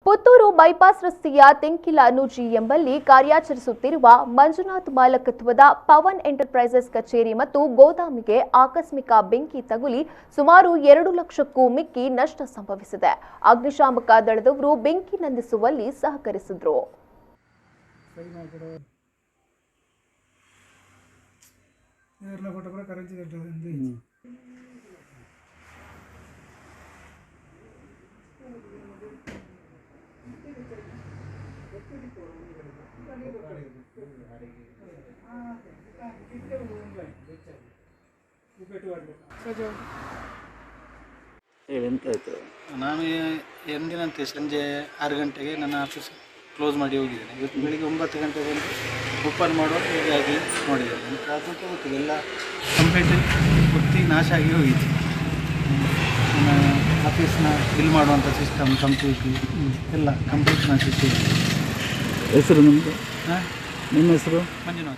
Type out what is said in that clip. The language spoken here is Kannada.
ಪುತ್ತೂರು ಬೈಪಾಸ್ ರಸ್ತೆಯ ತೆಂಕಿಲ ನೂಜಿ ಎಂಬಲ್ಲಿ ಕಾರ್ಯಾಚರಿಸುತ್ತಿರುವ ಮಂಜುನಾಥ್ ಮಾಲಕತ್ವದ ಪವನ್ ಎಂಟರ್ಪ್ರೈಸಸ್ ಕಚೇರಿ ಮತ್ತು ಗೋದಾಮಿಗೆ ಆಕಸ್ಮಿಕ ಬೆಂಕಿ ತಗುಲಿ ಸುಮಾರು 2 ಲಕ್ಷಕ್ಕೂ ಮಿಕ್ಕಿ ನಷ್ಟ ಸಂಭವಿಸಿದೆ. ಅಗ್ನಿಶಾಮಕ ದಳದವರು ಬೆಂಕಿ ನಂದಿಸುವಲ್ಲಿ ಸಹಕರಿಸಿದರು. ನಾನು ಎಂದಿನಂತೆ ಸಂಜೆ 6 ಗಂಟೆಗೆ ನನ್ನ ಆಫೀಸ್ ಕ್ಲೋಸ್ ಮಾಡಿ ಹೋಗಿದ್ದೇನೆ. ಇವತ್ತು ಬೆಳಿಗ್ಗೆ 9 ಗಂಟೆಗೆ ಬಂದು ಓಪನ್ ಮಾಡುವಾಗ ಹೀಗಾಗಿ ನೋಡಿದ್ದೇನೆ. ಅದಕ್ಕೆ ಗೊತ್ತಿಲ್ಲ, ಎಲ್ಲ ಕಂಪ್ಲೀಟ್ ಪೂರ್ತಿ ನಾಶ ಆಗಿ ಹೋಗಿತ್ತು. ನನ್ನ ಆಫೀಸ್ನ ಬಿಲ್ ಮಾಡುವಂಥ ಸಿಸ್ಟಮ್ ಕಂಪ್ಯೂಟ್ರು ಎಲ್ಲ ಕಂಪ್ಲೀಟ್ ನಾಶ. ಹೆಸರು ನಿಮ್ಮದು? ಹಾಂ, ನಿಮ್ಮ ಹೆಸರು? ಮಂಜುನಾಥ್.